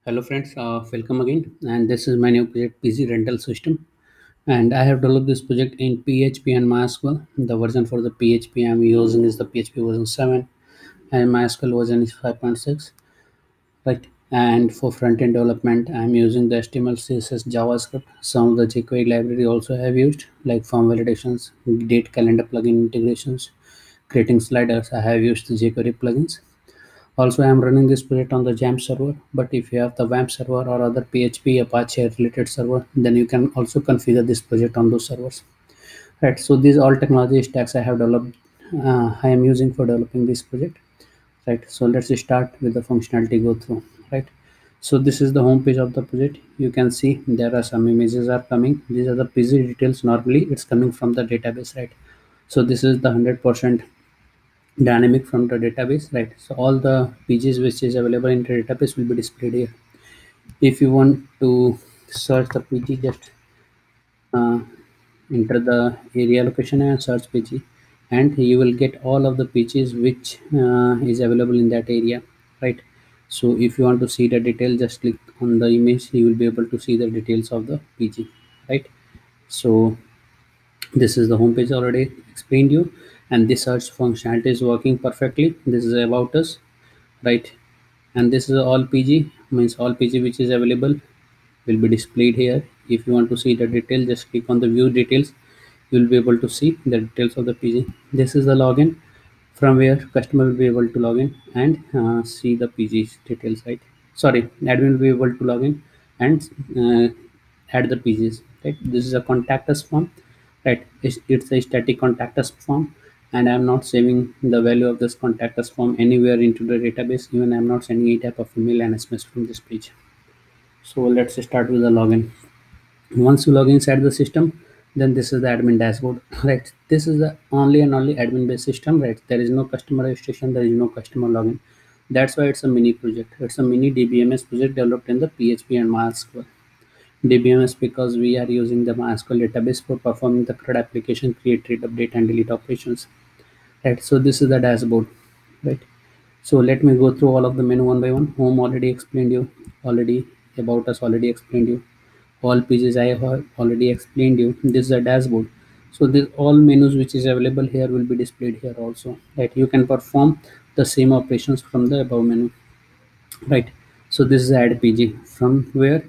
Hello friends, welcome again. And this is my new project PG rental system. And I have developed this project in PHP and MySQL. The version for the PHP I'm using is the PHP version 7 and MySQL version is 5.6. Right. And for front-end development, I'm using the HTML, CSS, JavaScript. Some of the jQuery library also I have used, like form validations, date calendar plugin integrations, creating sliders. I have used the jQuery plugins. Also, I am running this project on the XAMPP server, but if you have the WAMP server or other PHP Apache related server, then you can also configure this project on those servers. Right, so these all technology stacks I have developed, I am using for developing this project. Right, so let's start with the functionality go through. Right, so this is the home page of the project. You can see there are some images are coming. These are the PG details. Normally, it's coming from the database, right? So this is the 100% dynamic from the database, right? So all the pages which is available in the database will be displayed here. If you want to search the pg, just uh, enter the area location and search pg, and you will get all of the pages which is available in that area, right? So if you want to see the detail, just click on the image, you will be able to see the details of the pg, right? So this is the home page already explained you, and this search functionality is working perfectly. This is about us, right? And this is all pg, means all pg which is available will be displayed here. If you want to see the detail, just click on the view details. You will be able to see the details of the pg. This is the login from where customer will be able to log in and see the pg's details, right? Sorry, admin will be able to log in and add the pgs, right? This is a contact us form, right? It's a static contact us form, and I'm not saving the value of this contact us form anywhere into the database. Even I'm not sending any type of email and sms from this page. So let's start with the login. Once you log inside the system, then this is the admin dashboard, right? This is the only and only admin based system, right? There is no customer registration, there is no customer login. That's why it's a mini project. It's a mini dbms project developed in the php and mysql. DBMS because we are using the MySQL database for performing the CRUD application, create, read, update, and delete operations. Right. So this is the dashboard. Right. So let me go through all of the menu one by one. Home already explained you. Already about us already explained you. All pages I have already explained you. This is a dashboard. So this all menus which is available here will be displayed here also. Right. You can perform the same operations from the above menu, right? So this is add pg, from where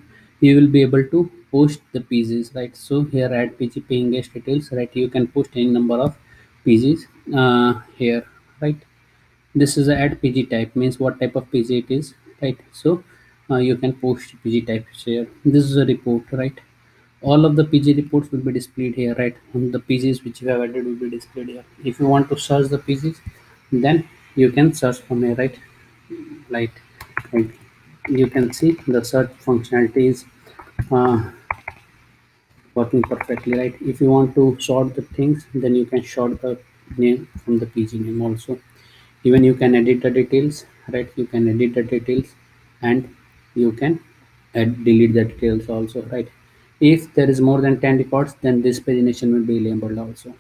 you will be able to post the pgs, right? So here add pg paying guest details, right? You can post any number of pgs here, right? This is a add pg type, means what type of pg it is, right? So you can post pg type here. This is a report, right? All of the pg reports will be displayed here, right? And the pgs which you have added will be displayed here. If you want to search the pgs, then you can search from here, right? Right, right. You can see the search functionality is uh, working perfectly, right? If you want to sort the things, then you can sort the name from the pg name also. Even you can edit the details, right? You can edit the details, and you can delete the details also, right? If there is more than 10 records, then this pagination will be labeled also.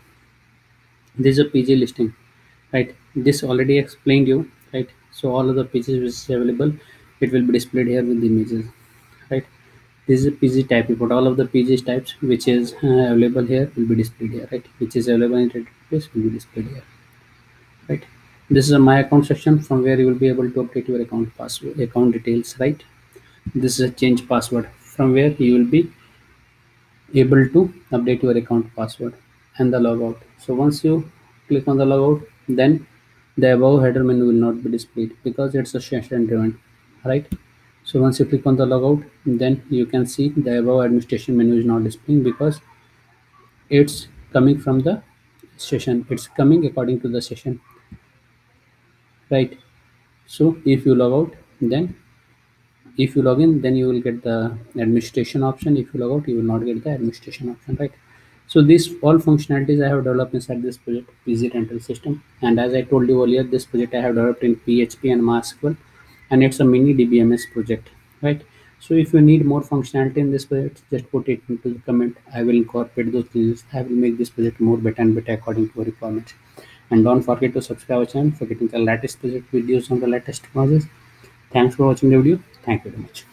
This is a pg listing, right? This already explained you, right? So all of the pages which is available, it will be displayed here with the images, right? This is a pg type report. All of the pg types which is available here will be displayed here, right? Which is available in the database will be displayed here, right? This is a my account section from where you will be able to update your account password, account details, right? This is a change password from where you will be able to update your account password, and the logout. So once you click on the logout, then the above header menu will not be displayed because it's a session driven, right? So once you click on the logout, then you can see the above administration menu is not displaying because it's coming from the session. It's coming according to the session, right? So if you log out, then if you log in, then you will get the administration option. If you log out, you will not get the administration option, right? So these all functionalities I have developed inside this project pg rental system, and as I told you earlier, this project I have developed in php and mysql, and it's a mini dbms project, right? So if you need more functionality in this project, just put it into the comment. I will incorporate those things. I will make this project more better and better according to your requirements. And don't forget to subscribe our channel for getting the latest project videos on the latest technologies. Thanks for watching the video. Thank you very much.